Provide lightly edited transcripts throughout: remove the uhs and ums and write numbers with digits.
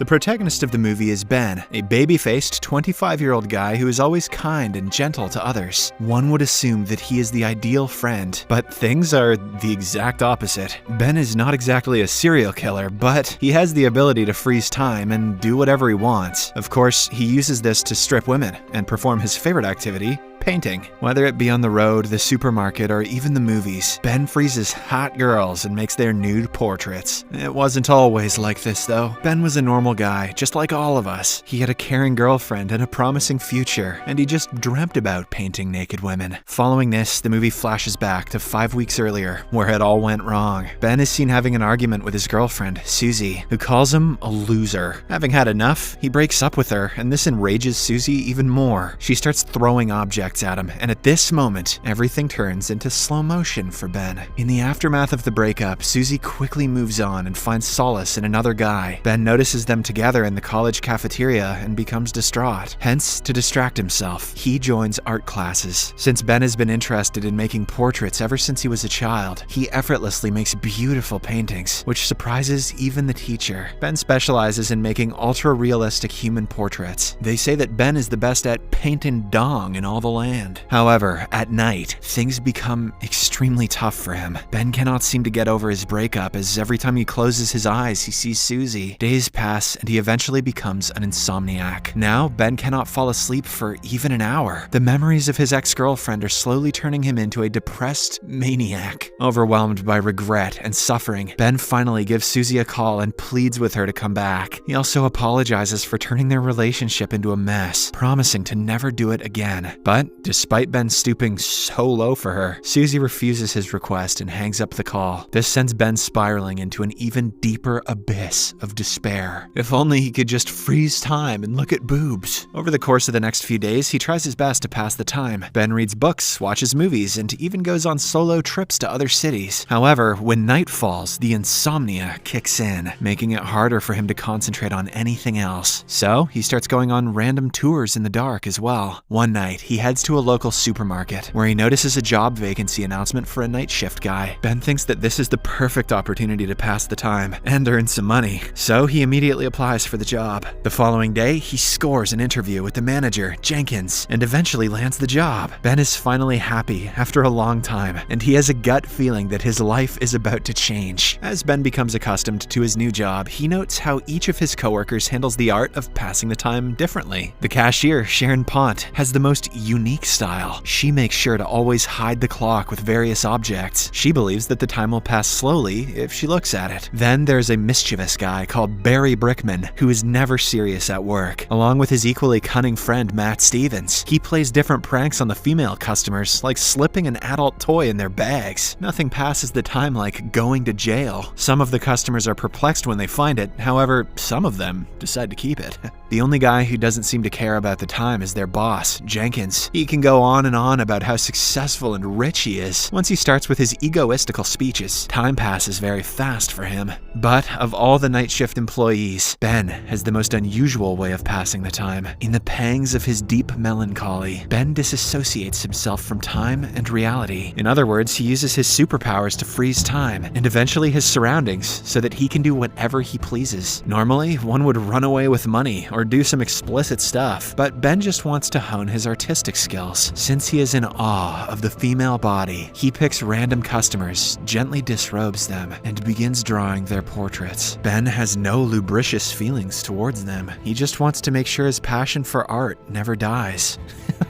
The protagonist of the movie is Ben, a baby-faced 25-year-old guy who is always kind and gentle to others. One would assume that he is the ideal friend, but things are the exact opposite. Ben is not exactly a serial killer, but he has the ability to freeze time and do whatever he wants. Of course, he uses this to strip women and perform his favorite activity, painting. Whether it be on the road, the supermarket, or even the movies, Ben freezes hot girls and makes their nude portraits. It wasn't always like this though. Ben was a normal guy, just like all of us. He had a caring girlfriend and a promising future, and he just dreamt about painting naked women. Following this, the movie flashes back to 5 weeks earlier, where it all went wrong. Ben is seen having an argument with his girlfriend, Susie, who calls him a loser. Having had enough, he breaks up with her, and this enrages Susie even more. She starts throwing objects at him, and at this moment, everything turns into slow motion for Ben. In the aftermath of the breakup, Susie quickly moves on and finds solace in another guy. Ben notices them together in the college cafeteria and becomes distraught. Hence, to distract himself, he joins art classes. Since Ben has been interested in making portraits ever since he was a child, he effortlessly makes beautiful paintings, which surprises even the teacher. Ben specializes in making ultra-realistic human portraits. They say that Ben is the best at painting dong in all the land. However, at night, things become extremely tough for him. Ben cannot seem to get over his breakup, as every time he closes his eyes, he sees Susie. Days pass, and he eventually becomes an insomniac. Now, Ben cannot fall asleep for even an hour. The memories of his ex-girlfriend are slowly turning him into a depressed maniac. Overwhelmed by regret and suffering, Ben finally gives Susie a call and pleads with her to come back. He also apologizes for turning their relationship into a mess, promising to never do it again. But despite Ben stooping so low for her, Susie refuses his request and hangs up the call. This sends Ben spiraling into an even deeper abyss of despair. If only he could just freeze time and look at boobs. Over the course of the next few days, he tries his best to pass the time. Ben reads books, watches movies, and even goes on solo trips to other cities. However, when night falls, the insomnia kicks in, making it harder for him to concentrate on anything else. So, he starts going on random tours in the dark as well. One night, he heads to a local supermarket, where he notices a job vacancy announcement for a night shift guy. Ben thinks that this is the perfect opportunity to pass the time and earn some money, so he immediately applies for the job. The following day, he scores an interview with the manager, Jenkins, and eventually lands the job. Ben is finally happy after a long time, and he has a gut feeling that his life is about to change. As Ben becomes accustomed to his new job, he notes how each of his coworkers handles the art of passing the time differently. The cashier, Sharon Pont, has the most unique style. She makes sure to always hide the clock with various objects. She believes that the time will pass slowly if she looks at it. Then there's a mischievous guy called Barry Brickman, who is never serious at work. Along with his equally cunning friend Matt Stevens, he plays different pranks on the female customers, like slipping an adult toy in their bags. Nothing passes the time like going to jail. Some of the customers are perplexed when they find it, however, some of them decide to keep it. The only guy who doesn't seem to care about the time is their boss, Jenkins. He can go on and on about how successful and rich he is. Once he starts with his egoistical speeches, time passes very fast for him. But of all the night shift employees, Ben has the most unusual way of passing the time. In the pangs of his deep melancholy, Ben disassociates himself from time and reality. In other words, he uses his superpowers to freeze time and eventually his surroundings so that he can do whatever he pleases. Normally, one would run away with money or do some explicit stuff, but Ben just wants to hone his artistic skills. Since he is in awe of the female body, he picks random customers, gently disrobes them, and begins drawing their portraits. Ben has no lubricious feelings towards them. He just wants to make sure his passion for art never dies.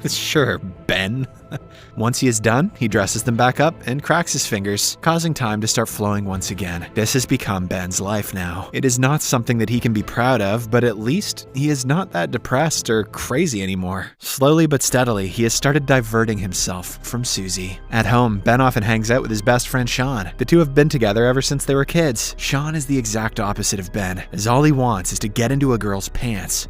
Sure, Ben. Once he is done, he dresses them back up and cracks his fingers, causing time to start flowing once again. This has become Ben's life now. It is not something that he can be proud of, but at least he is not that depressed or crazy anymore. Slowly but steadily, he has started diverting himself from Susie. At home, Ben often hangs out with his best friend Sean. The two have been together ever since they were kids. Sean is the exact opposite of Ben, as all he wants is to get into a girl's pants,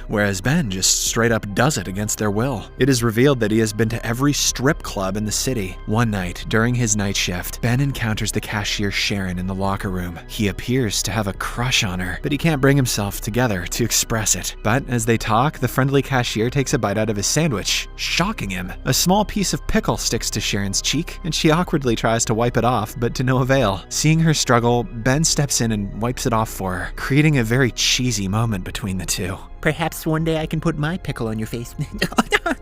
whereas Ben just straight up does it against their will. It is revealed that he has been to every strip club in the city. One night, during his night shift, Ben encounters the cashier Sharon in the locker room. He appears to have a crush on her, but he can't bring himself together to express express it. But as they talk, the friendly cashier takes a bite out of his sandwich, shocking him. A small piece of pickle sticks to Sharon's cheek, and she awkwardly tries to wipe it off, but to no avail. Seeing her struggle, Ben steps in and wipes it off for her, creating a very cheesy moment between the two. Perhaps one day I can put my pickle on your face.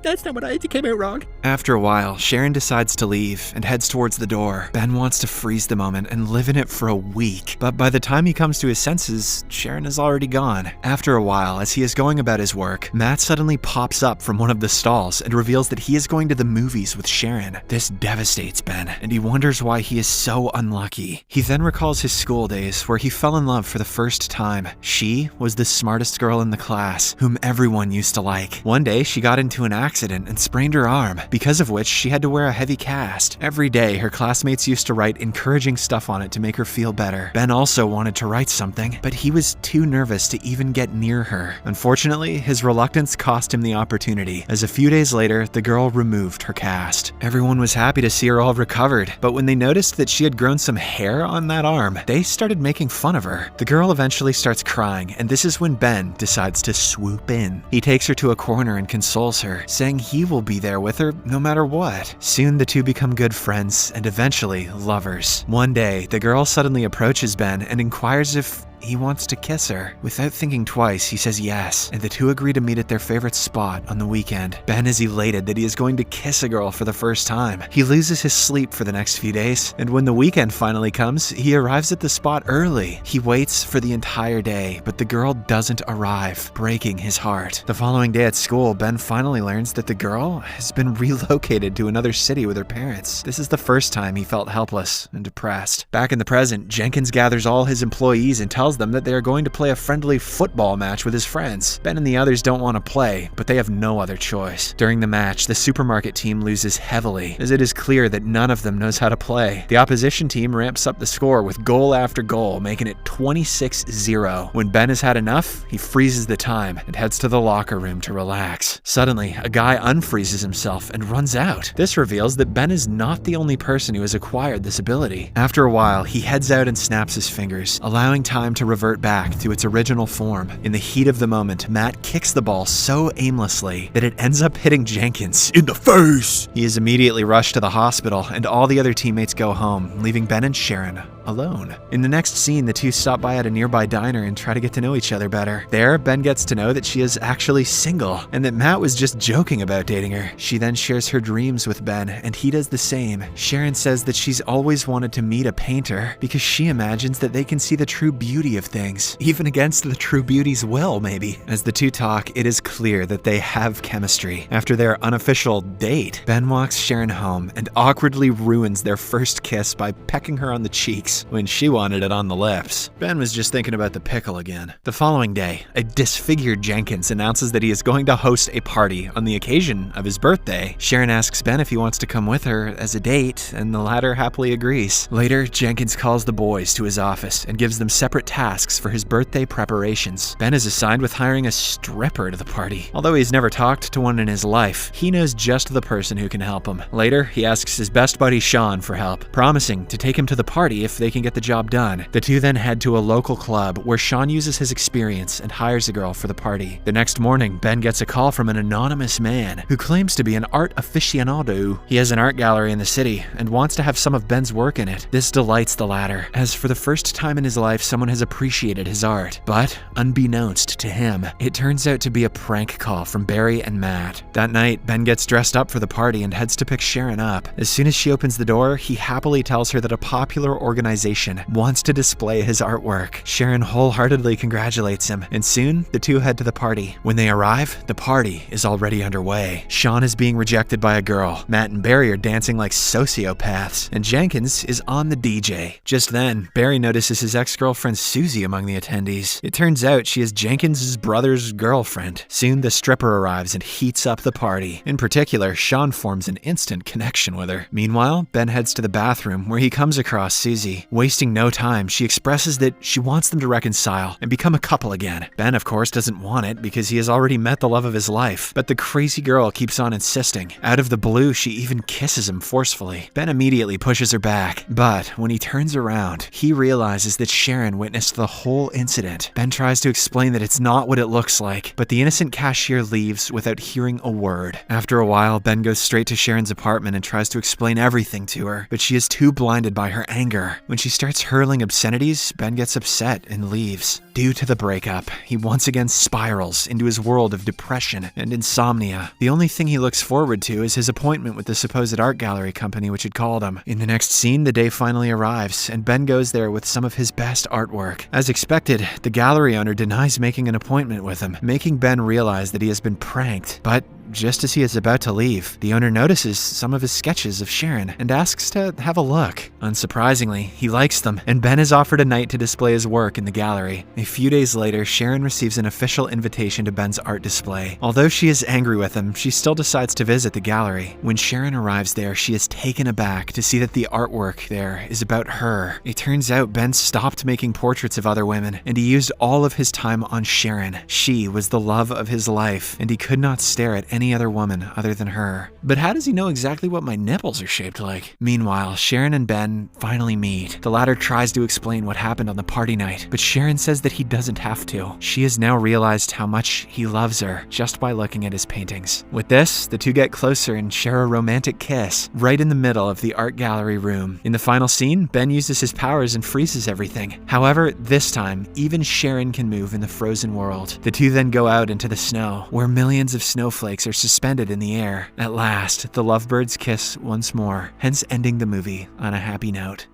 That's not what it came out wrong. After a while, Sharon decides to leave and heads towards the door. Ben wants to freeze the moment and live in it for a week. But by the time he comes to his senses, Sharon is already gone. After a while, as he is going about his work, Matt suddenly pops up from one of the stalls and reveals that he is going to the movies with Sharon. This devastates Ben, and he wonders why he is so unlucky. He then recalls his school days where he fell in love for the first time. She was the smartest girl in the class, whom everyone used to like. One day, she got into an accident and sprained her arm, because of which she had to wear a heavy cast. Every day, her classmates used to write encouraging stuff on it to make her feel better. Ben also wanted to write something, but he was too nervous to even get near her. Unfortunately, his reluctance cost him the opportunity, as a few days later, the girl removed her cast. Everyone was happy to see her all recovered, but when they noticed that she had grown some hair on that arm, they started making fun of her. The girl eventually starts crying, and this is when Ben decides to swoop in. He takes her to a corner and consoles her, saying he will be there with her no matter what. Soon the two become good friends and eventually lovers. One day, the girl suddenly approaches Ben and inquires if he wants to kiss her. Without thinking twice, he says yes, and the two agree to meet at their favorite spot on the weekend. Ben is elated that he is going to kiss a girl for the first time. He loses his sleep for the next few days, and when the weekend finally comes, he arrives at the spot early. He waits for the entire day, but the girl doesn't arrive, breaking his heart. The following day at school, Ben finally learns that the girl has been relocated to another city with her parents. This is the first time he felt helpless and depressed. Back in the present, Jenkins gathers all his employees and tells them that they are going to play a friendly football match with his friends. Ben and the others don't want to play, but they have no other choice. During the match, the supermarket team loses heavily, as it is clear that none of them knows how to play. The opposition team ramps up the score with goal after goal, making it 26-0. When Ben has had enough, he freezes the time and heads to the locker room to relax. Suddenly, a guy unfreezes himself and runs out. This reveals that Ben is not the only person who has acquired this ability. After a while, he heads out and snaps his fingers, allowing time to revert back to its original form. In the heat of the moment, Matt kicks the ball so aimlessly that it ends up hitting Jenkins in the face. He is immediately rushed to the hospital, and all the other teammates go home, leaving Ben and Sharon alone. In the next scene, the two stop by at a nearby diner and try to get to know each other better. There, Ben gets to know that she is actually single, and that Matt was just joking about dating her. She then shares her dreams with Ben, and he does the same. Sharon says that she's always wanted to meet a painter because she imagines that they can see the true beauty of things, even against the true beauty's will, maybe. As the two talk, it is clear that they have chemistry. After their unofficial date, Ben walks Sharon home and awkwardly ruins their first kiss by pecking her on the cheeks when she wanted it on the lips. Ben was just thinking about the pickle again. The following day, a disfigured Jenkins announces that he is going to host a party on the occasion of his birthday. Sharon asks Ben if he wants to come with her as a date, and the latter happily agrees. Later, Jenkins calls the boys to his office and gives them separate tasks for his birthday preparations. Ben is assigned with hiring a stripper to the party. Although he's never talked to one in his life, he knows just the person who can help him. Later, he asks his best buddy Sean for help, promising to take him to the party if they can get the job done. The two then head to a local club where Sean uses his experience and hires a girl for the party. The next morning, Ben gets a call from an anonymous man who claims to be an art aficionado. He has an art gallery in the city and wants to have some of Ben's work in it. This delights the latter, as for the first time in his life, someone has appreciated his art. But, unbeknownst to him, it turns out to be a prank call from Barry and Matt. That night, Ben gets dressed up for the party and heads to pick Sharon up. As soon as she opens the door, he happily tells her that a popular organization wants to display his artwork. Sharon wholeheartedly congratulates him, and soon, the two head to the party. When they arrive, the party is already underway. Sean is being rejected by a girl. Matt and Barry are dancing like sociopaths, and Jenkins is on the DJ. Just then, Barry notices his ex-girlfriend Susie among the attendees. It turns out she is Jenkins' brother's girlfriend. Soon, the stripper arrives and heats up the party. In particular, Sean forms an instant connection with her. Meanwhile, Ben heads to the bathroom where he comes across Susie. jealousy. Wasting no time, she expresses that she wants them to reconcile and become a couple again. Ben, of course, doesn't want it because he has already met the love of his life, but the crazy girl keeps on insisting. Out of the blue, she even kisses him forcefully. Ben immediately pushes her back, but when he turns around, he realizes that Sharon witnessed the whole incident. Ben tries to explain that it's not what it looks like, but the innocent cashier leaves without hearing a word. After a while, Ben goes straight to Sharon's apartment and tries to explain everything to her, but she is too blinded by her anger. When she starts hurling obscenities, Ben gets upset and leaves. Due to the breakup, he once again spirals into his world of depression and insomnia. The only thing he looks forward to is his appointment with the supposed art gallery company which had called him. In the next scene, the day finally arrives, and Ben goes there with some of his best artwork. As expected, the gallery owner denies making an appointment with him, making Ben realize that he has been pranked. But just as he is about to leave, the owner notices some of his sketches of Sharon and asks to have a look. Unsurprisingly, he likes them, and Ben is offered a night to display his work in the gallery. A few days later, Sharon receives an official invitation to Ben's art display. Although she is angry with him, she still decides to visit the gallery. When Sharon arrives there, she is taken aback to see that the artwork there is about her. It turns out Ben stopped making portraits of other women, and he used all of his time on Sharon. She was the love of his life, and he could not stare at any other woman other than her. But how does he know exactly what my nipples are shaped like? Meanwhile, Sharon and Ben finally meet. The latter tries to explain what happened on the party night, but Sharon says that he doesn't have to. She has now realized how much he loves her just by looking at his paintings. With this, the two get closer and share a romantic kiss right in the middle of the art gallery room. In the final scene, Ben uses his powers and freezes everything. However, this time, even Sharon can move in the frozen world. The two then go out into the snow, where millions of snowflakes are suspended in the air. At last, the lovebirds kiss once more, hence ending the movie on a happy note.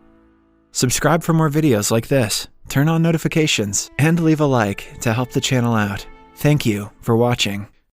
Subscribe for more videos like this, turn on notifications, and leave a like to help the channel out. Thank you for watching.